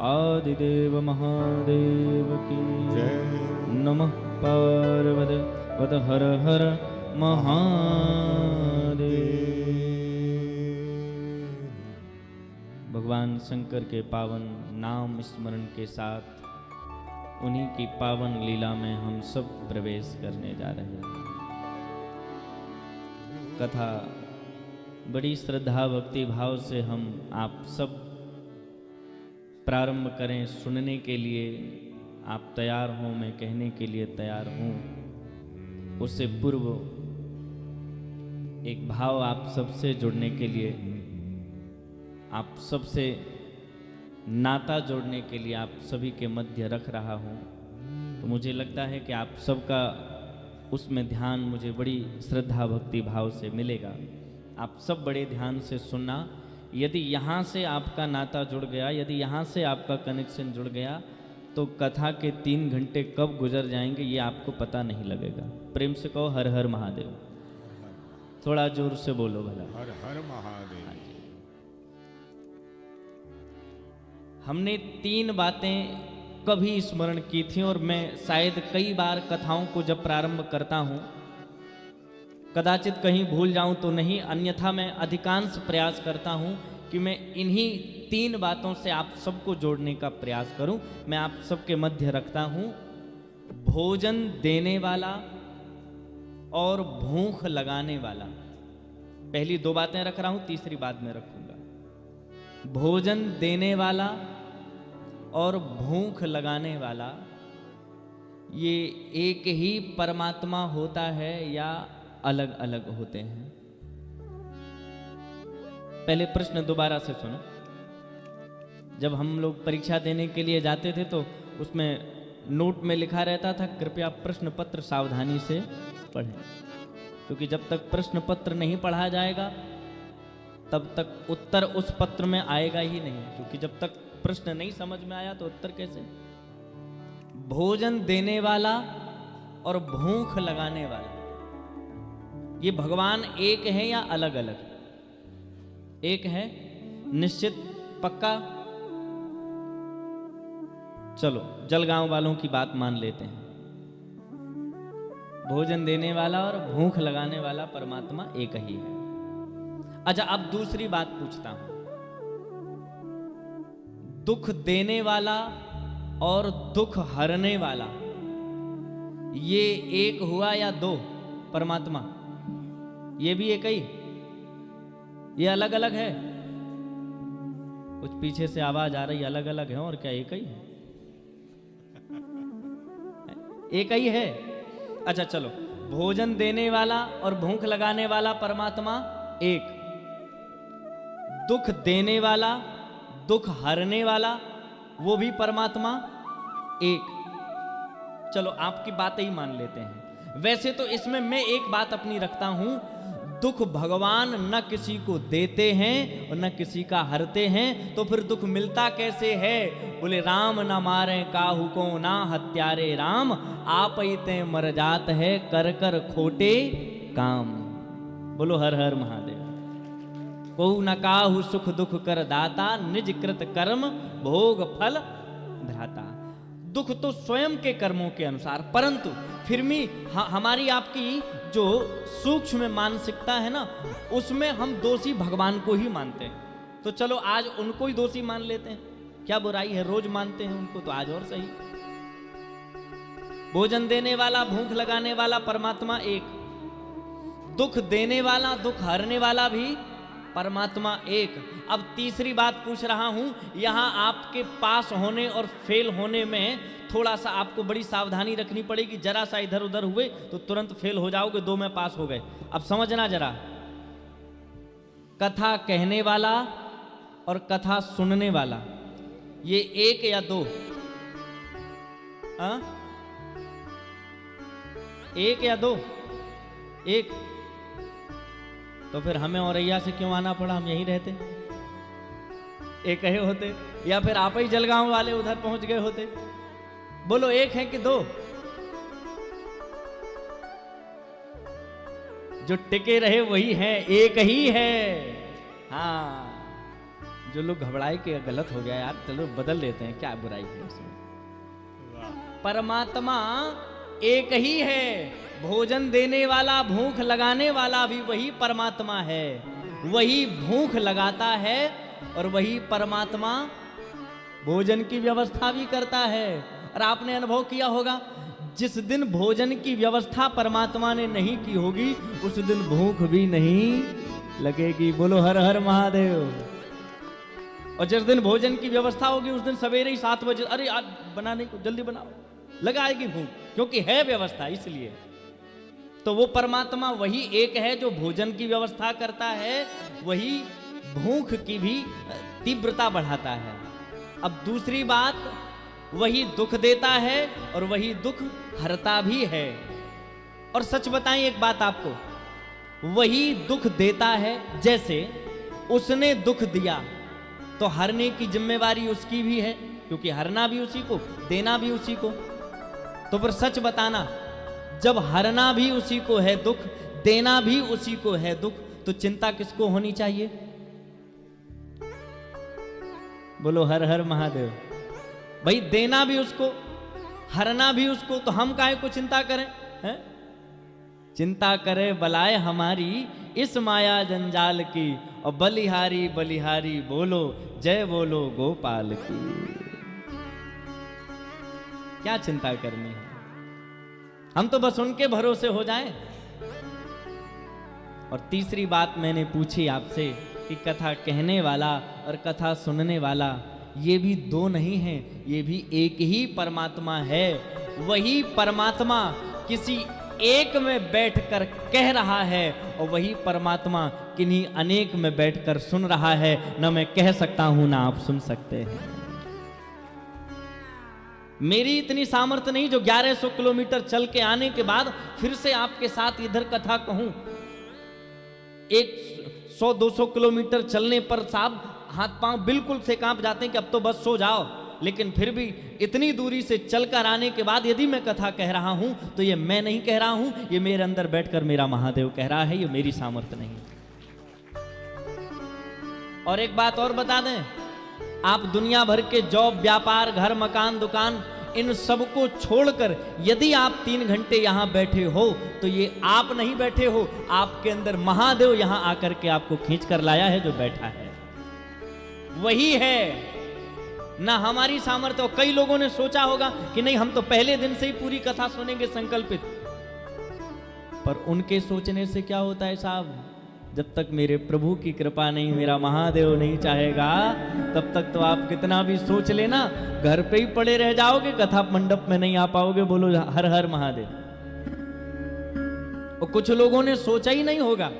आदिदेव महादेव की जय। नमः पार्वती वद हर हर महादेव। भगवान शंकर के पावन नाम स्मरण के साथ उन्हीं की पावन लीला में हम सब प्रवेश करने जा रहे हैं। कथा बड़ी श्रद्धा भक्ति भाव से हम आप सब प्रारंभ करें सुनने के लिए। आप तैयार हों, मैं कहने के लिए तैयार हूँ। उससे पूर्व एक भाव आप सबसे जुड़ने के लिए, आप सबसे नाता जोड़ने के लिए आप सभी के मध्य रख रहा हूँ। तो मुझे लगता है कि आप सबका उसमें ध्यान मुझे बड़ी श्रद्धा भक्ति भाव से मिलेगा। आप सब बड़े ध्यान से सुनना। यदि यहाँ से आपका नाता जुड़ गया, यदि यहाँ से आपका कनेक्शन जुड़ गया, तो कथा के 3 घंटे कब गुजर जाएंगे ये आपको पता नहीं लगेगा। प्रेम से कहो हर हर महादेव। थोड़ा जोर से बोलो भला। हर हर महादेव। हमने 3 बातें कभी स्मरण की थी और मैं शायद कई बार कथाओं को जब प्रारंभ करता हूं, कदाचित कहीं भूल जाऊं तो नहीं, अन्यथा मैं अधिकांश प्रयास करता हूं कि मैं इन्हीं 3 बातों से आप सबको जोड़ने का प्रयास करूं। मैं आप सबके मध्य रखता हूं भोजन देने वाला और भूख लगाने वाला। पहली 2 बातें रख रहा हूं, तीसरी बाद में रखूंगा। भोजन देने वाला और भूख लगाने वाला, ये एक ही परमात्मा होता है या अलग अलग होते हैं? पहले प्रश्न दोबारा से सुनो। जब हम लोग परीक्षा देने के लिए जाते थे तो उसमें नोट में लिखा रहता था कृपया प्रश्न पत्र सावधानी से पढ़ें, क्योंकि जब तक प्रश्न पत्र नहीं पढ़ा जाएगा तब तक उत्तर उस पत्र में आएगा ही नहीं, क्योंकि जब तक प्रश्न नहीं समझ में आया तो उत्तर कैसे? भोजन देने वाला और भूख लगाने वाला, ये भगवान एक है या अलग अलग? एक है, निश्चित, पक्का? चलो जलगांव वालों की बात मान लेते हैं। भोजन देने वाला और भूख लगाने वाला परमात्मा एक ही है। अच्छा, अब दूसरी बात पूछता हूं। दुख देने वाला और दुख हरने वाला, ये एक हुआ या 2 परमात्मा? ये भी एक ही, ये अलग अलग है? कुछ पीछे से आवाज आ रही, अलग अलग है और क्या एक ही है? एक ही है। अच्छा चलो, भोजन देने वाला और भूख लगाने वाला परमात्मा एक, दुख देने वाला दुख हरने वाला वो भी परमात्मा एक। चलो आपकी बात ही मान लेते हैं। वैसे तो इसमें मैं एक बात अपनी रखता हूं, दुख भगवान न किसी को देते हैं और न किसी का हरते हैं, तो फिर दुख मिलता कैसे है? बोले राम न मारे काहू को ना हत्यारे राम, आप इते मर जात है कर कर खोटे काम। बोलो हर हर महादेव। को न काहू सुख दुख कर दाता, निज कृत कर्म भोग फल भ्राता। दुख तो स्वयं के कर्मों के अनुसार, परंतु फिर भी हमारी आपकी जो सूक्ष्म मानसिकता है ना, उसमें हम दोषी भगवान को ही मानते हैं। तो चलो आज उनको ही दोषी मान लेते हैं, क्या बुराई है? रोज मानते हैं उनको, तो आज और सही। भोजन देने वाला भूख लगाने वाला परमात्मा एक, दुख देने वाला दुख हरने वाला भी परमात्मा एक। अब तीसरी बात पूछ रहा हूं, यहां आपके पास होने और फेल होने में थोड़ा सा आपको बड़ी सावधानी रखनी पड़ेगी। जरा सा इधर उधर हुए तो तुरंत फेल हो जाओगे, 2 में पास हो गए। अब समझना जरा, कथा कहने वाला और कथा सुनने वाला, ये एक या 2? एक या 2? एक। तो फिर हमें औरैया से क्यों आना पड़ा? हम यहीं रहते, एक ही होते, या फिर आप ही जलगांव वाले उधर पहुंच गए होते। बोलो एक है कि 2? जो टिके रहे वही है, एक ही है। हाँ, जो लोग घबराए कि गलत हो गया यार, चलो बदल देते हैं, क्या बुराई है उसमें। परमात्मा एक ही है, भोजन देने वाला, भूख लगाने वाला भी वही परमात्मा है। वही भूख लगाता है और वही परमात्मा भोजन की व्यवस्था भी करता है। और आपने अनुभव किया होगा, जिस दिन भोजन की व्यवस्था परमात्मा ने नहीं की होगी, उस दिन भूख भी नहीं लगेगी। बोलो हर हर महादेव। और जिस दिन भोजन की व्यवस्था होगी, उस दिन सवेरे ही 7 बजे, अरे आज बनाने को जल्दी बनाओ, लगाएगी भूख, क्योंकि है व्यवस्था इसलिए। तो वो परमात्मा वही एक है जो भोजन की व्यवस्था करता है, वही भूख की भी तीव्रता बढ़ाता है। अब दूसरी बात, वही दुख देता है और वही दुख हरता भी है। और सच बताएं एक बात आपको, वही दुख देता है, जैसे उसने दुख दिया तो हरने की जिम्मेवारी उसकी भी है, क्योंकि हरना भी उसी को, देना भी उसी को। तो फिर सच बताना, जब हरना भी उसी को है दुख, देना भी उसी को है दुख, तो चिंता किसको होनी चाहिए? बोलो हर हर महादेव। भाई देना भी उसको, हरना भी उसको, तो हम काहे को चिंता करें? हैं? चिंता करे बलाए हमारी इस माया जंजाल की, और बलिहारी बलिहारी बोलो, जय बोलो गोपाल की। क्या चिंता करनी है? हम तो बस उनके भरोसे हो जाएं। और तीसरी बात मैंने पूछी आपसे कि कथा कहने वाला और कथा सुनने वाला, ये भी दो नहीं है, ये भी एक ही परमात्मा है। वही परमात्मा किसी एक में बैठकर कह रहा है, और वही परमात्मा किन्हीं अनेक में बैठकर सुन रहा है। न मैं कह सकता हूं ना आप सुन सकते हैं। मेरी इतनी सामर्थ्य नहीं जो 1100 किलोमीटर चल के आने के बाद फिर से आपके साथ इधर कथा कहूं। एक 100-200 किलोमीटर चलने पर साहब हाथ पांव बिल्कुल से कांप जाते हैं कि अब तो बस सो जाओ। लेकिन फिर भी इतनी दूरी से चलकर आने के बाद यदि मैं कथा कह रहा हूं, तो ये मैं नहीं कह रहा हूं, ये मेरे अंदर बैठकर मेरा महादेव कह रहा है, ये मेरी सामर्थ्य नहीं। और एक बात और बता दें, आप दुनिया भर के जॉब, व्यापार, घर, मकान, दुकान, इन सबको छोड़कर यदि आप 3 घंटे यहां बैठे हो, तो ये आप नहीं बैठे हो, आपके अंदर महादेव यहां आकर के आपको खींच कर लाया है, जो बैठा है वही है, ना हमारी सामर्थ्य। और कई लोगों ने सोचा होगा कि नहीं, हम तो पहले दिन से ही पूरी कथा सुनेंगे संकल्पित। पर उनके सोचने से क्या होता है साहब, जब तक मेरे प्रभु की कृपा नहीं, मेरा महादेव नहीं चाहेगा, तब तक तो आप कितना भी सोच लेना, घर पे ही पड़े रह जाओगे, कथा मंडप में नहीं आ पाओगे। बोलो हर हर महादेव। और कुछ लोगों ने सोचा ही नहीं होगा